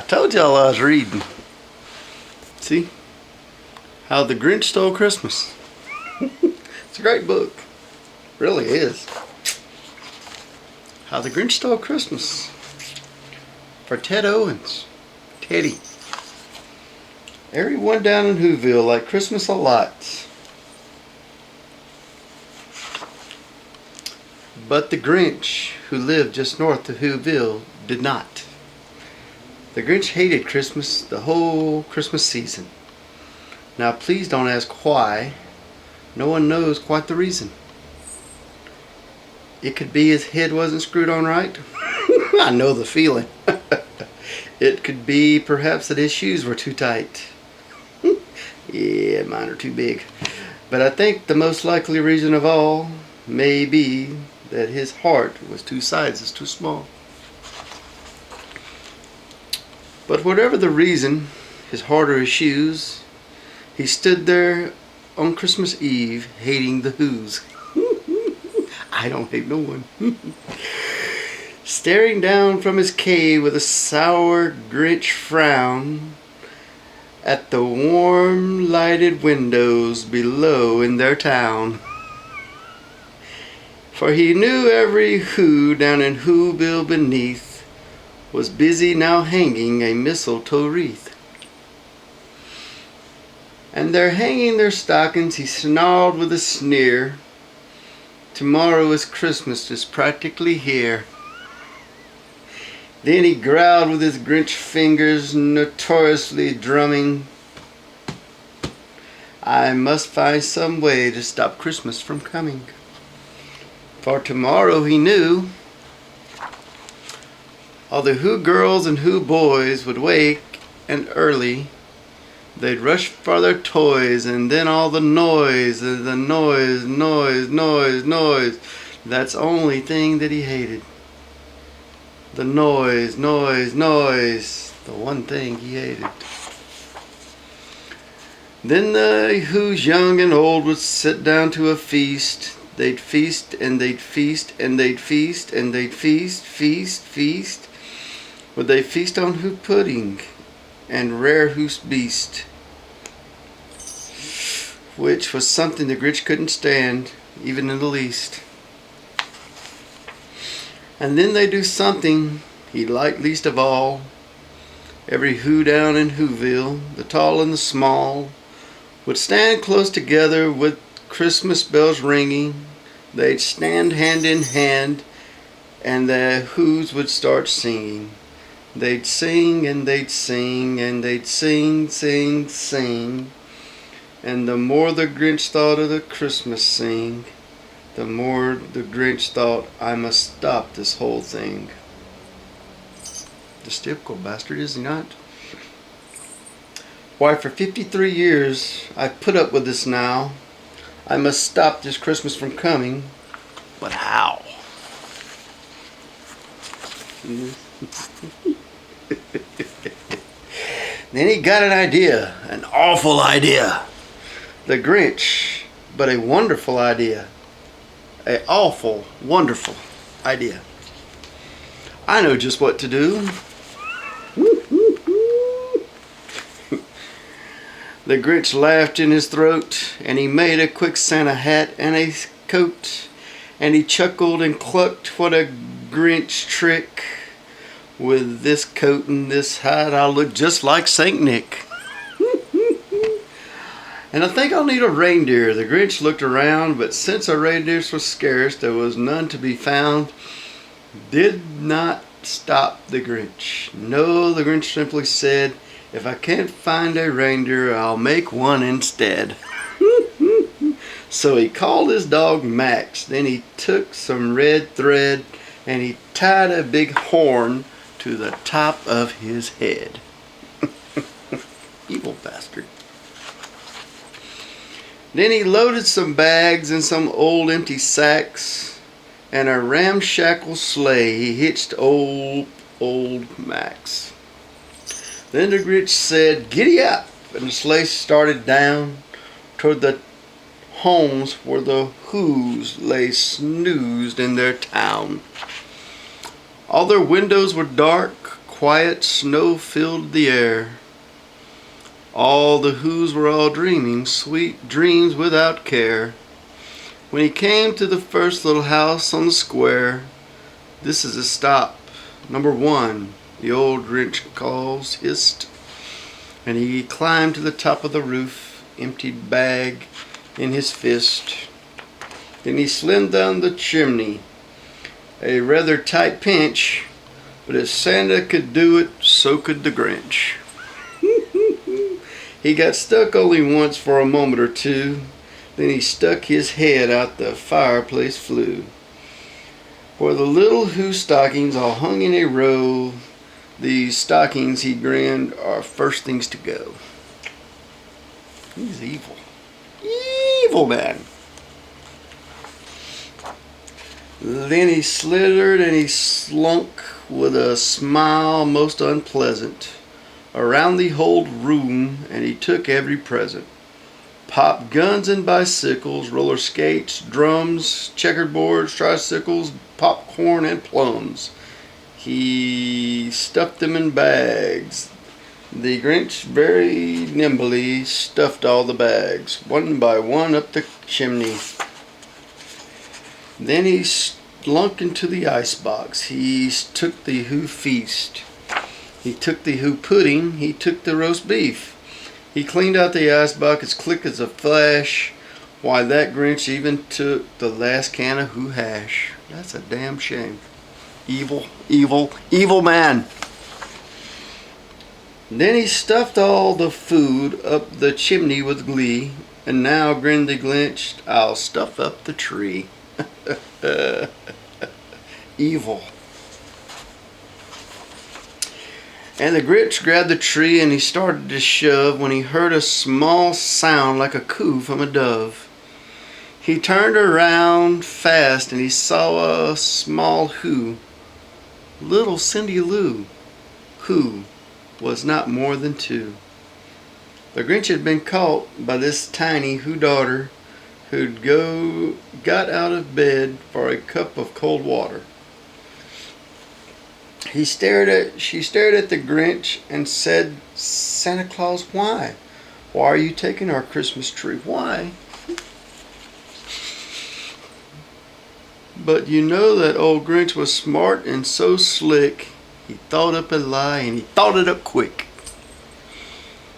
Told y'all I was reading. See? How the Grinch Stole Christmas. It's a great book. Really is. How the Grinch Stole Christmas. For Ted Owens. Teddy. Everyone down in Whoville liked Christmas a lot. But the Grinch, who lived just north of Whoville, did not. The Grinch hated Christmas the whole Christmas season. Now please don't ask why. No one knows quite the reason. It could be his head wasn't screwed on right. I know the feeling. It could be perhaps that his shoes were too tight. Yeah, mine are too big. But I think the most likely reason of all may be that his heart was two sizes too small. But whatever the reason, his heart or his shoes, he stood there on Christmas Eve hating the Who's. I don't hate no one. Staring down from his cave with a sour Grinch frown at the warm lighted windows below in their town. For he knew every Who down in Whoville beneath was busy now hanging a mistletoe wreath. And they're hanging their stockings, he snarled with a sneer. Tomorrow is Christmas, it's practically here. Then he growled with his Grinch fingers notoriously drumming. I must find some way to stop Christmas from coming. For tomorrow, he knew, all the Who girls and Who boys would wake, and early they'd rush for their toys, and then all the noise, noise. That's the only thing that he hated. The noise. The one thing he hated. Then the Who's young and old would sit down to a feast. They'd feast and they'd feast and they'd feast and they'd feast. Would they feast on Who pudding and rare Who's beast, which was something the Grinch couldn't stand, even in the least. And then they do something he liked least of all. Every Who down in Whoville, the tall and the small, would stand close together with Christmas bells ringing. They'd stand hand in hand, and the Who's would start singing. They'd sing and they'd sing and they'd sing. And the more the Grinch thought of the Christmas sing, the more the Grinch thought, I must stop this whole thing. Just typical bastard, is he not? Why, for 53 years I've put up with this now. I must stop this Christmas from coming. But how? Then he got an idea, an awful idea. The Grinch, but a wonderful idea. A awful, wonderful idea. I know just what to do. The Grinch laughed in his throat, and he made a quick Santa hat and a coat, and he chuckled and clucked, what a Grinch trick. With this coat and this hat, I'll look just like Saint Nick. And I think I'll need a reindeer. The Grinch looked around, but since our reindeers were scarce, there was none to be found. Did not stop the Grinch. No, the Grinch simply said, if I can't find a reindeer, I'll make one instead. So he called his dog Max. Then he took some red thread and he tied a big horn to the top of his head. Evil bastard. Then he loaded some bags and some old empty sacks, and a ramshackle sleigh he hitched old Max. Then the Grinch said, giddy up, and the sleigh started down toward the homes where the Who's lay snoozed in their town. All their windows were dark, quiet snow filled the air. All the Whos were all dreaming sweet dreams without care. When he came to the first little house on the square, "This is a stop. Number one," the old Grinch calls hissed. And he climbed to the top of the roof, emptied bag in his fist. Then he slid down the chimney, a rather tight pinch, but if Santa could do it, so could the Grinch. He got stuck only once for a moment or two, then he stuck his head out the fireplace flue. For the little Who stockings all hung in a row, these stockings, he grinned, are first things to go. He's evil. Evil man. Then he slithered and he slunk with a smile most unpleasant around the whole room, and he took every present. Pop guns and bicycles, roller skates, drums, checkerboards, tricycles, popcorn and plums. He stuffed them in bags. The Grinch very nimbly stuffed all the bags, one by one, up the chimney. Then he slunk into the icebox. He took the Who feast. He took the Who pudding. He took the roast beef. He cleaned out the icebox as quick as a flash. Why, that Grinch even took the last can of Who hash. That's a damn shame. Evil, evil, evil man. Then he stuffed all the food up the chimney with glee, and now, grinned the Grinch, I'll stuff up the tree. Evil. And the Grinch grabbed the tree and he started to shove when he heard a small sound like a coo from a dove. He turned around fast and he saw a small Who, little Cindy Lou, who was not more than 2. The Grinch had been caught by this tiny Who daughter who'd got out of bed for a cup of cold water. She stared at the Grinch and said, "Santa Claus, why? Why are you taking our Christmas tree? Why?" But you know that old Grinch was smart and so slick, he thought up a lie and he thought it up quick.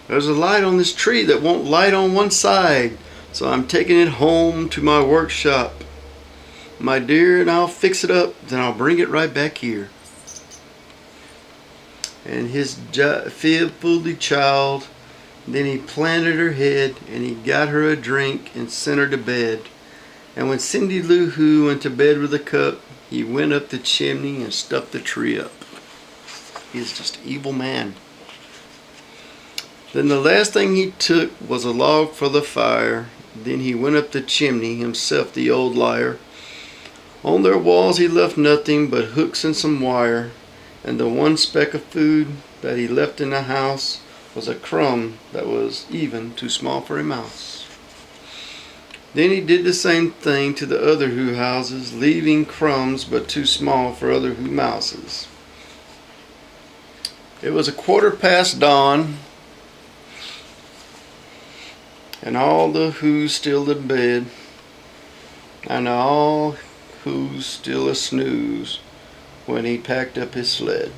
"There's a light on this tree that won't light on one side, so I'm taking it home to my workshop, my dear, and I'll fix it up, then I'll bring it right back here." And his fearfully child, then he planted her head, and he got her a drink and sent her to bed. And when Cindy Lou Who went to bed with a cup, he went up the chimney and stuffed the tree up. He's just an evil man. Then the last thing he took was a log for the fire. Then he went up the chimney himself, the old liar. On their walls he left nothing but hooks and some wire. And the one speck of food that he left in the house was a crumb that was even too small for a mouse. Then he did the same thing to the other Who houses, leaving crumbs but too small for other Who mouses. It was 1/4 dawn, and all the Who's still in bed, and all Who's still a snooze, when he packed up his sled.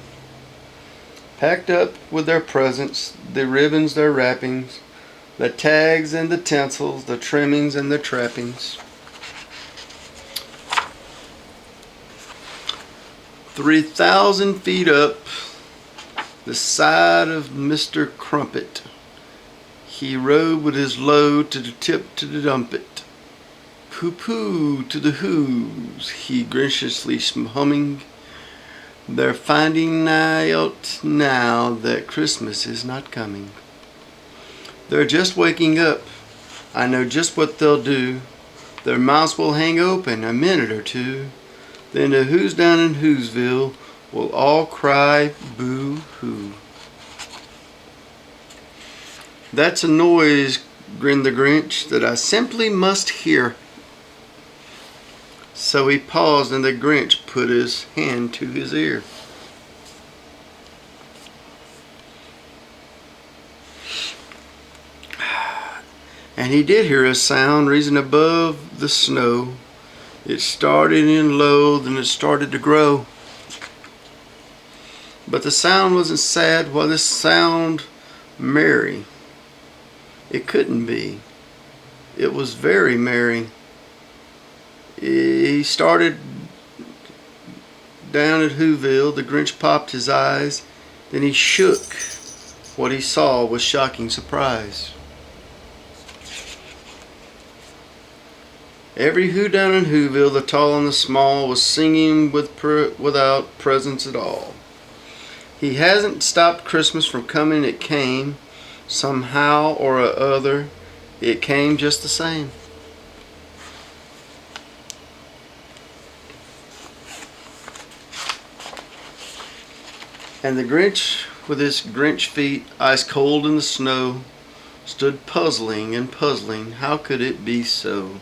Packed up with their presents, the ribbons, their wrappings, the tags and the tinsels, the trimmings and the trappings. 3,000 feet up the side of Mr. Crumpet, he rode with his load to the tip to the dump it. Pooh-pooh to the Who's, he graciously humming. They're finding out now that Christmas is not coming. They're just waking up. I know just what they'll do. Their mouths will hang open a minute or two. Then the Who's down in Whoville will all cry boo-hoo. That's a noise, grinned the Grinch, that I simply must hear. So he paused and the Grinch put his hand to his ear. And he did hear a sound rising above the snow. It started in low, then it started to grow. But the sound wasn't sad. Well, this sound merry. It couldn't be. It was very merry. He started down at Whoville. The Grinch popped his eyes. Then he shook. What he saw was shocking surprise. Every Who down in Whoville, the tall and the small, was singing without presents at all. He hasn't stopped Christmas from coming. It came somehow or other. It came just the same. And the Grinch, with his Grinch feet ice cold in the snow, stood puzzling and puzzling. How could it be so?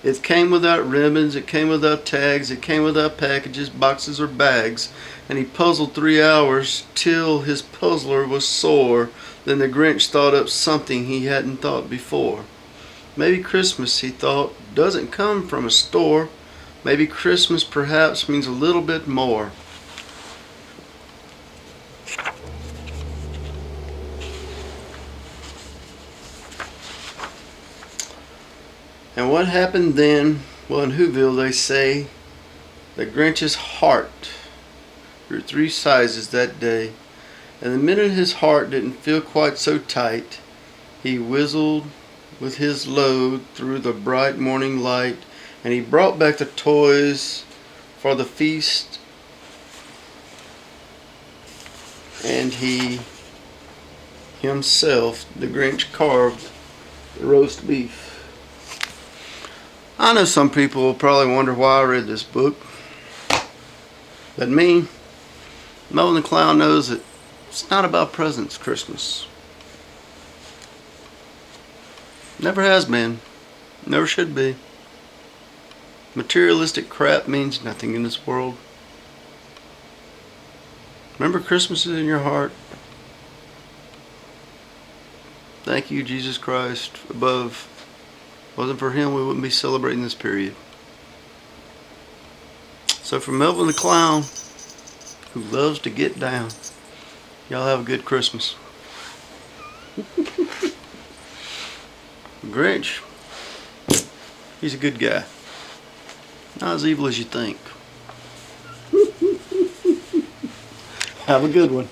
It came without ribbons, it came without tags, it came without packages, boxes, or bags. And he puzzled 3 hours till his puzzler was sore. Then the Grinch thought up something he hadn't thought before. Maybe Christmas, he thought, doesn't come from a store. Maybe Christmas perhaps means a little bit more. And what happened then? Well, in Whoville they say the Grinch's heart grew 3 sizes that day. And the minute his heart didn't feel quite so tight, he whistled with his load through the bright morning light, and he brought back the toys for the feast, and he himself, the Grinch, carved the roast beef. I know some people will probably wonder why I read this book, but me, Melvin the Clown, knows that it's not about presents Christmas. Never has been. Never should be. Materialistic crap means nothing in this world. Remember, Christmas is in your heart. Thank you, Jesus Christ above. Wasn't for him, we wouldn't be celebrating this period. So from Melvin the Clown, who loves to get down, y'all have a good Christmas. Grinch, he's a good guy. Not as evil as you think. Have a good one.